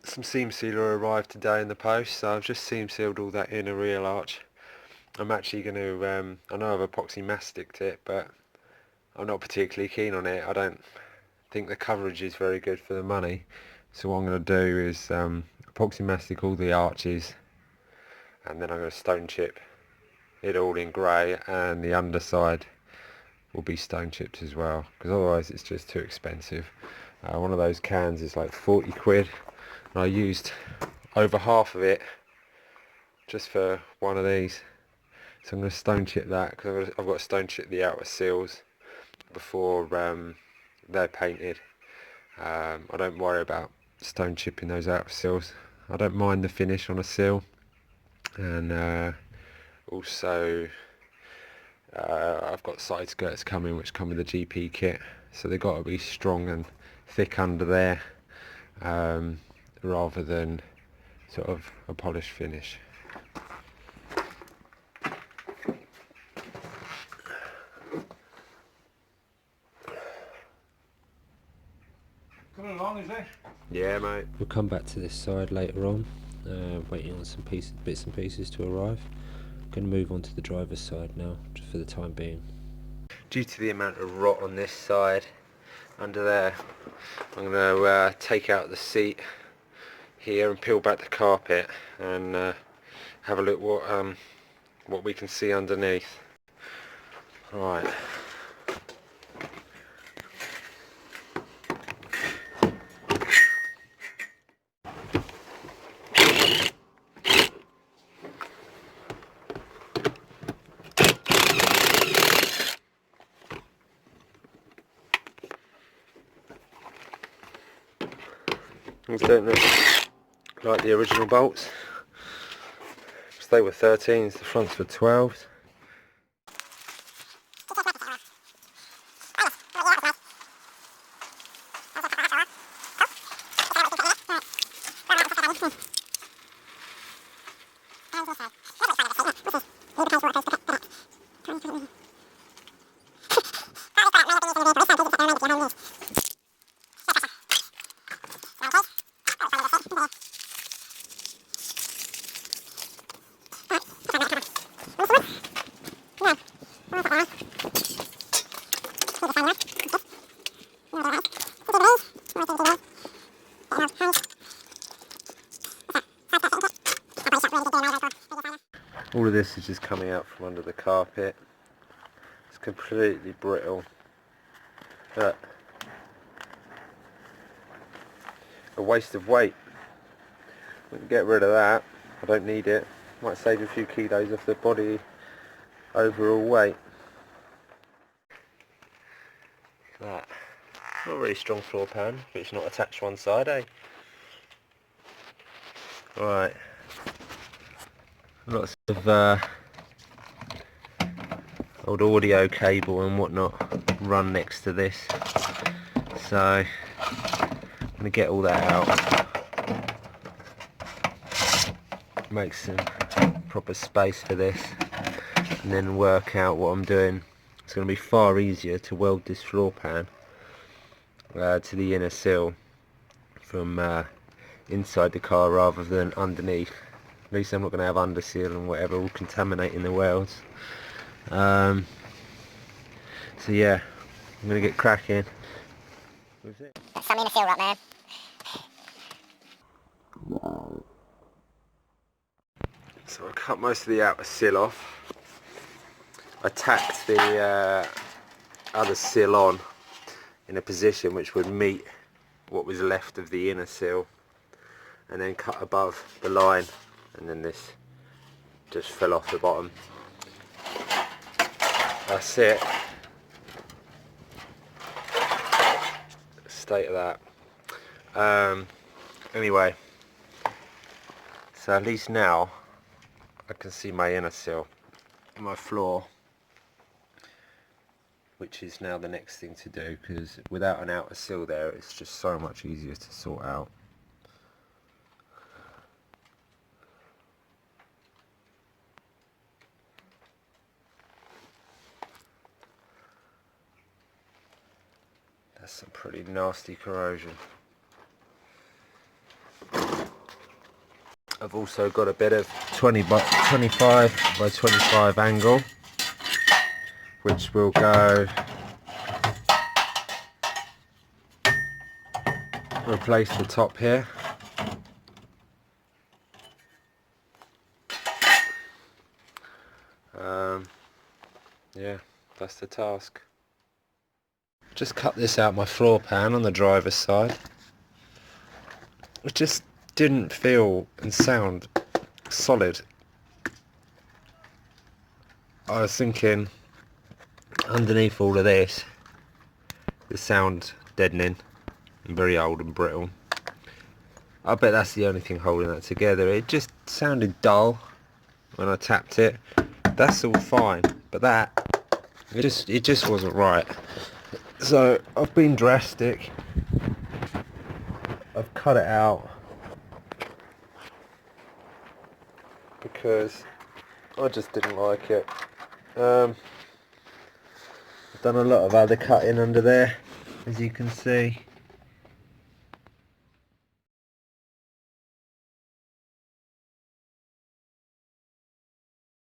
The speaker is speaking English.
Some seam sealer arrived today in the post, so I've just seam sealed all that inner rear arch. I'm actually going to, I know I've epoxy masticed it, but I'm not particularly keen on it. I don't think the coverage is very good for the money. So what I'm going to do is epoxy mastic all the arches, and then I'm going to stone chip it all in grey, and the underside will be stone chipped as well, because otherwise it's just too expensive. One of those cans is like 40 quid. And I used over half of it just for one of these, so I'm going to stone chip that, because I've got to stone chip the outer seals before they're painted. I don't worry about stone chipping those outer seals. I don't mind the finish on a seal, and also I've got side skirts coming which come with the GP kit, so they've got to be strong and thick under there, rather than sort of a polished finish. Coming along, is it? Yeah, mate. We'll come back to this side later on, waiting on some bits and pieces to arrive. I'm going to move on to the driver's side now, just for the time being. Due to the amount of rot on this side under there, I'm going to take out the seat here and peel back the carpet and have a look what we can see underneath. Right. These don't look like the original bolts. They were 13s, the fronts were 12s. All of this is just coming out from under the carpet. It's completely brittle. Look. A waste of weight. We can get rid of that. I don't need it. Might save a few kilos off the body overall weight. Look at that. Not a really strong floor pan, but it's not attached to one side, eh? Right. Lots of old audio cable and whatnot run next to this, so I'm going to get all that out, make some proper space for this, and then work out what I'm doing. It's going to be far easier to weld this floor pan to the inner sill from inside the car rather than underneath. At least I'm not going to have underseal and whatever all contaminating the welds. So yeah, I'm going to get cracking. Some inner seal right there. So I cut most of the outer sill off. I tacked the other sill on in a position which would meet what was left of the inner sill, and then cut above the line, and then this just fell off the bottom. That's it. State of that. Anyway, so at least now I can see my inner sill and my floor, which is now the next thing to do, because without an outer sill there it's just so much easier to sort out. That's some pretty nasty corrosion. I've also got a bit of 25 by 25 angle, which will go replace the top here. Yeah, that's the task. Just cut this out my floor pan on the driver's side. It just didn't feel and sound solid. I was thinking underneath all of this, the sound deadening and very old and brittle. I bet that's the only thing holding that together. It just sounded dull when I tapped it. That's all fine, but it just wasn't right. So I've been drastic. I've cut it out because I just didn't like it. I've done a lot of other cutting under there, as you can see.